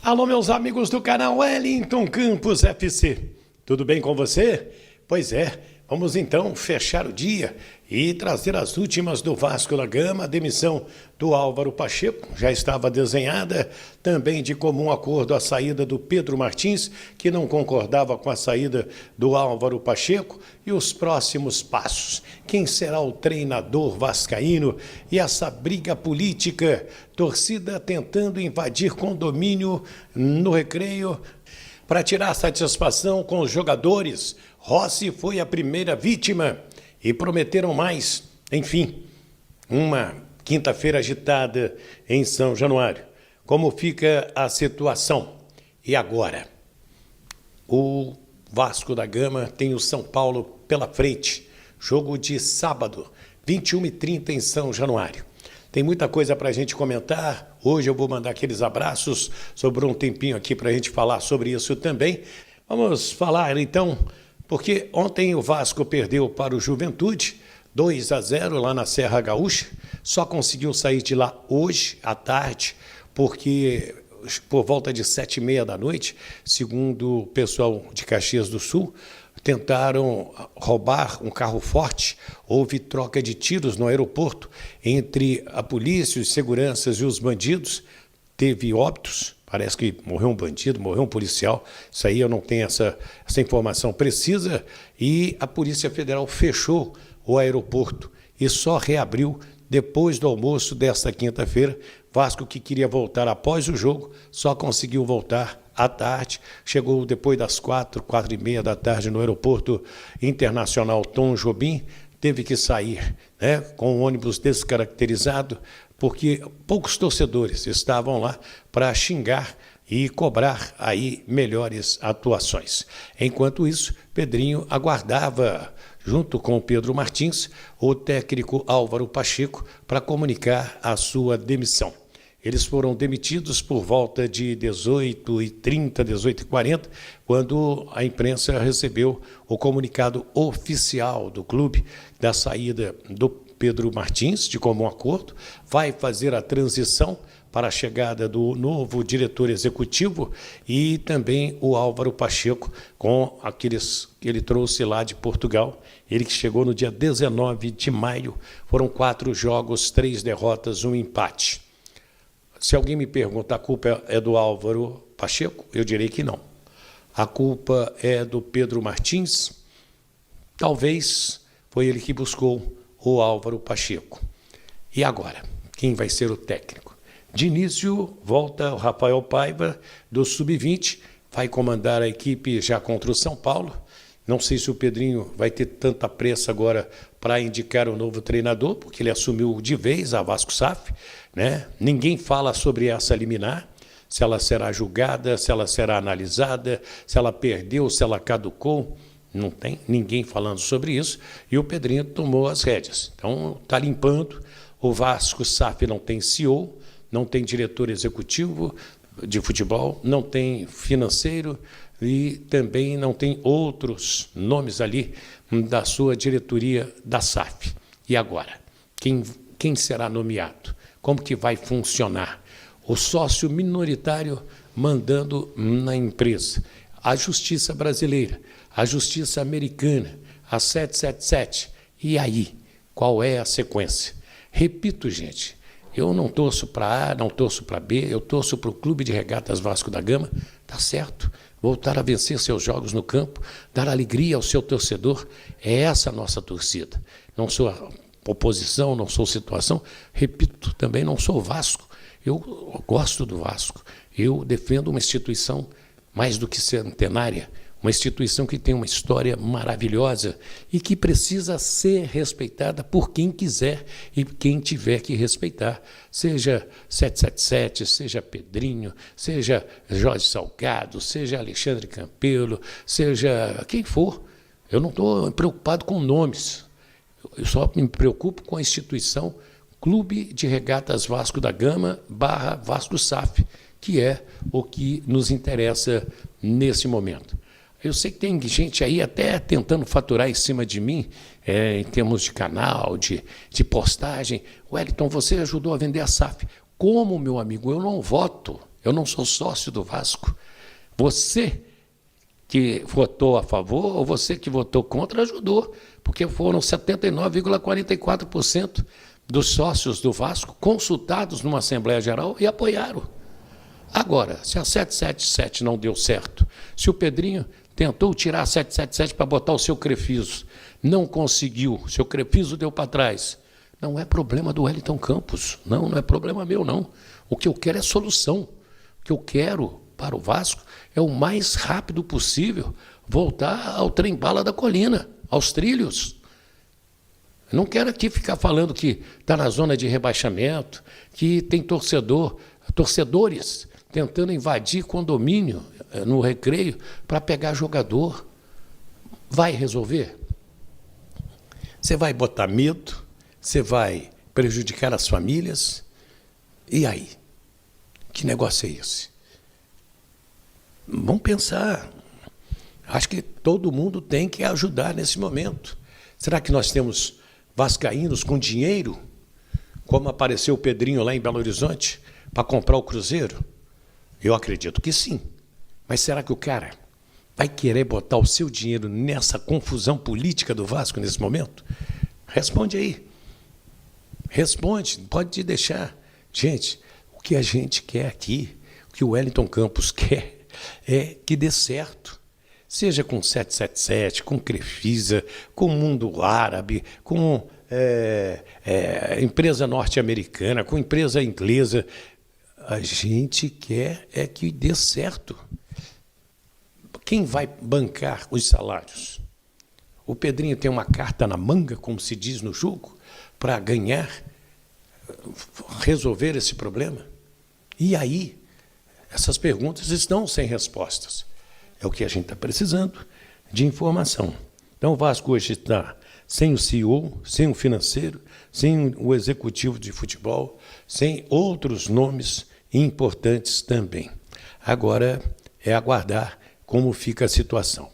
Alô, meus amigos do canal Wellington Campos FC. Tudo bem com você? Pois é, vamos então fechar o dia e trazer as últimas do Vasco da Gama. A demissão do Álvaro Pacheco já estava desenhada, também de comum acordo a saída do Pedro Martins, que não concordava com a saída do Álvaro Pacheco, e os próximos passos. Quem será o treinador vascaíno e essa briga política, torcida tentando invadir condomínio no Recreio para tirar satisfação com os jogadores. Rossi foi a primeira vítima e prometeram mais. Enfim, uma quinta-feira agitada em São Januário. Como fica a situação? E agora? O Vasco da Gama tem o São Paulo pela frente. Jogo de sábado, 21h30 em São Januário. Tem muita coisa para a gente comentar. Hoje eu vou mandar aqueles abraços. Sobrou um tempinho aqui para a gente falar sobre isso também. Vamos falar então, porque ontem o Vasco perdeu para o Juventude, 2-0 lá na Serra Gaúcha. Só conseguiu sair de lá hoje à tarde, porque por volta de 7h30 da noite, segundo o pessoal de Caxias do Sul, tentaram roubar um carro forte. Houve troca de tiros no aeroporto entre a polícia, os seguranças e os bandidos. Teve óbitos, parece que morreu um bandido, morreu um policial. Isso aí eu não tenho essa informação precisa. E a Polícia Federal fechou o aeroporto e só reabriu depois do almoço desta quinta-feira. Vasco, que queria voltar após o jogo, só conseguiu voltar à tarde. Chegou depois das 4h30 da tarde no aeroporto internacional Tom Jobim. Teve que sair, né, com o ônibus descaracterizado, porque poucos torcedores estavam lá para xingar e cobrar aí melhores atuações. Enquanto isso, Pedrinho aguardava, junto com o Pedro Martins, o técnico Álvaro Pacheco para comunicar a sua demissão. Eles foram demitidos por volta de 18h30, 18h40, quando a imprensa recebeu o comunicado oficial do clube da saída do Pedro Martins, de comum acordo. Vai fazer a transição para a chegada do novo diretor executivo e também o Álvaro Pacheco, com aqueles que ele trouxe lá de Portugal. Ele que chegou no dia 19 de maio. Foram 4 jogos, 3 derrotas, 1 empate. Se alguém me pergunta, a culpa é do Álvaro Pacheco? Eu direi que não. A culpa é do Pedro Martins? Talvez foi ele que buscou o Álvaro Pacheco. E agora? Quem vai ser o técnico? De início, volta o Rafael Paiva, do Sub-20, vai comandar a equipe já contra o São Paulo. Não sei se o Pedrinho vai ter tanta pressa agora para indicar o novo treinador, porque ele assumiu de vez a Vasco SAF, né? Ninguém fala sobre essa liminar, se ela será julgada, se ela será analisada, se ela perdeu, se ela caducou. Não tem ninguém falando sobre isso, e o Pedrinho tomou as rédeas. Então, está limpando. O Vasco SAF não tem CEO, não tem diretor executivo de futebol, não tem financeiro e também não tem outros nomes ali da sua diretoria da SAF. E agora? Quem será nomeado? Como que vai funcionar? O sócio minoritário mandando na empresa. A Justiça Brasileira, a Justiça Americana, a 777. E aí? Qual é a sequência? Repito, gente, eu não torço para A, não torço para B, eu torço para o Clube de Regatas Vasco da Gama, tá certo? Voltar a vencer seus jogos no campo, dar alegria ao seu torcedor, é essa a nossa torcida. Não sou oposição, não sou situação, repito, também não sou Vasco. Eu gosto do Vasco, eu defendo uma instituição mais do que centenária, uma instituição que tem uma história maravilhosa e que precisa ser respeitada por quem quiser e quem tiver que respeitar. Seja 777, seja Pedrinho, seja Jorge Salgado, seja Alexandre Campelo, seja quem for. Eu não estou preocupado com nomes, eu só me preocupo com a instituição Clube de Regatas Vasco da Gama / Vasco SAF, que é o que nos interessa nesse momento. Eu sei que tem gente aí até tentando faturar em cima de mim, em termos de canal, de postagem. Wellington, você ajudou a vender a SAF. Como, meu amigo? Eu não voto. Eu não sou sócio do Vasco. Você que votou a favor ou você que votou contra ajudou, porque foram 79,44% dos sócios do Vasco consultados numa Assembleia Geral e apoiaram. Agora, se a 777 não deu certo, se o Pedrinho tentou tirar a 777 para botar o seu Crefiso, não conseguiu, seu Crefiso deu para trás, não é problema do Wellington Campos, não é problema meu, não. O que eu quero é solução. O que eu quero para o Vasco é o mais rápido possível voltar ao trem-bala da colina, aos trilhos. Eu não quero aqui ficar falando que está na zona de rebaixamento, que tem torcedores tentando invadir condomínio no Recreio para pegar jogador. Vai resolver? Você vai botar medo, você vai prejudicar as famílias. E aí? Que negócio é esse? Vamos pensar. Acho que todo mundo tem que ajudar nesse momento. Será que nós temos vascaínos com dinheiro, como apareceu o Pedrinho lá em Belo Horizonte, para comprar o Cruzeiro? Eu acredito que sim. Mas será que o cara vai querer botar o seu dinheiro nessa confusão política do Vasco nesse momento? Responde aí. Responde, pode te deixar. Gente, o que a gente quer aqui, o que o Wellington Campos quer, é que dê certo. Seja com 777, com Crefisa, com o Mundo Árabe, com empresa norte-americana, com empresa inglesa. A gente quer é que dê certo. Quem vai bancar os salários? O Pedrinho tem uma carta na manga, como se diz no jogo, para ganhar, resolver esse problema? E aí, essas perguntas estão sem respostas. É o que a gente está precisando de informação. Então, o Vasco hoje está sem o CEO, sem o financeiro, sem o executivo de futebol, sem outros nomes importantes também. Agora é aguardar como fica a situação.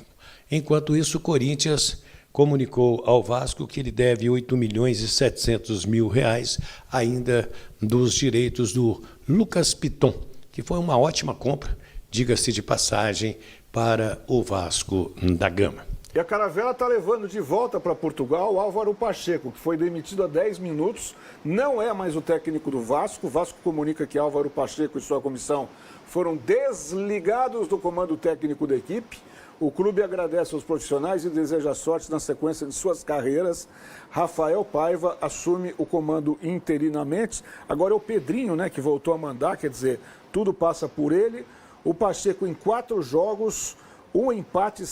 Enquanto isso, o Corinthians comunicou ao Vasco que ele deve R$8.700.000 ainda dos direitos do Lucas Piton, que foi uma ótima compra, diga-se de passagem, para o Vasco da Gama. E a Caravela está levando de volta para Portugal Álvaro Pacheco, que foi demitido há 10 minutos, não é mais o técnico do Vasco. O Vasco comunica que Álvaro Pacheco e sua comissão foram desligados do comando técnico da equipe. O clube agradece aos profissionais e deseja sorte na sequência de suas carreiras. Rafael Paiva assume o comando interinamente. Agora é o Pedrinho, né, que voltou a mandar, quer dizer, tudo passa por ele. O Pacheco em 4 jogos, 1 empate,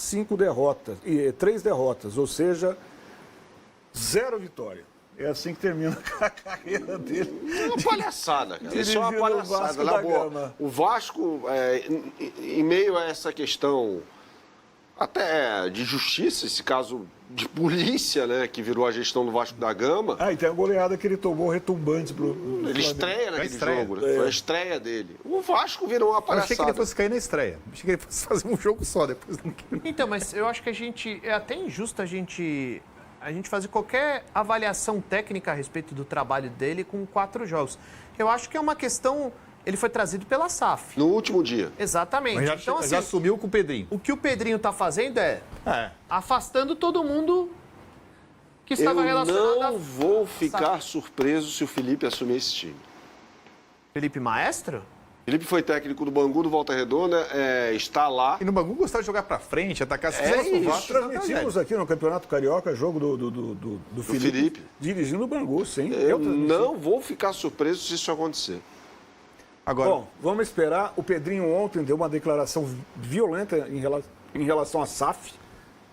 3 derrotas, ou seja, 0 vitória. É assim que termina a carreira dele. É uma palhaçada, cara. Isso é uma palhaçada. O Vasco, em meio a essa questão até de justiça, esse caso de polícia, né, que virou a gestão do Vasco da Gama. E tem a goleada que ele tomou retumbante ele estreia naquele jogo, né? Foi a estreia dele. O Vasco virou uma palhaçada. Eu achei que ele fosse cair na estreia. Achei que ele fosse fazer um jogo só depois. Então, mas eu acho que é até injusto a gente fazer qualquer avaliação técnica a respeito do trabalho dele com 4 jogos. Eu acho que é uma questão. Ele foi trazido pela SAF. No último dia. Exatamente. Mas então, assim, já assumiu com o Pedrinho. O que o Pedrinho está fazendo é afastando todo mundo que estava relacionado. Eu não vou ficar surpreso se o Felipe assumir esse time. Felipe Maestro? Felipe foi técnico do Bangu, do Volta Redonda, está lá. E no Bangu gostava de jogar pra frente, atacar. Se transmitimos aqui no Campeonato Carioca jogo do Felipe dirigindo o Bangu, sim. Eu não vou ficar surpreso se isso acontecer. Agora, bom, vamos esperar. O Pedrinho ontem deu uma declaração violenta em relação à SAF,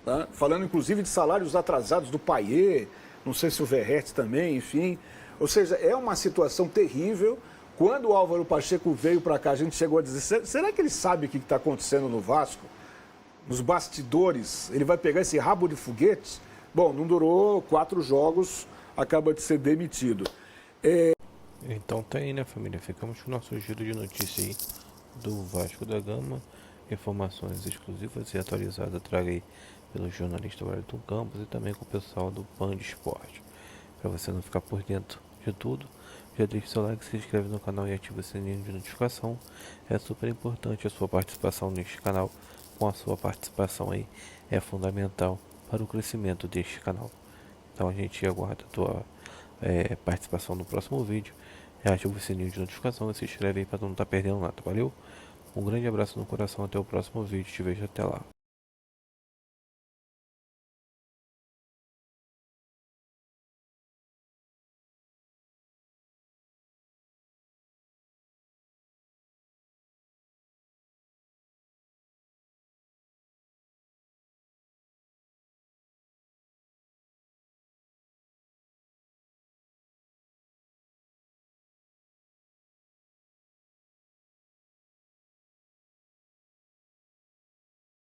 tá? Falando inclusive de salários atrasados do Payet, não sei se o Verratti também, enfim. Ou seja, é uma situação terrível. Quando o Álvaro Pacheco veio para cá, a gente chegou a dizer, será que ele sabe o que está acontecendo no Vasco? Nos bastidores, ele vai pegar esse rabo de foguete? Bom, não durou 4 jogos, acaba de ser demitido. Então tá aí, né, família? Ficamos com o nosso giro de notícia aí do Vasco da Gama. Informações exclusivas e atualizadas traga aí pelo jornalista Wellington Campos e também com o pessoal do Pan de Esporte. Para você não ficar por dentro de tudo, Já deixa o seu like, se inscreve no canal e ativa o sininho de notificação. É super importante a sua participação neste canal. Com a sua participação aí é fundamental para o crescimento deste canal. Então a gente aguarda a tua participação no próximo vídeo. Ativa o sininho de notificação e se inscreve aí para não estar perdendo nada. Valeu? Um grande abraço no coração, até o próximo vídeo. Te vejo até lá.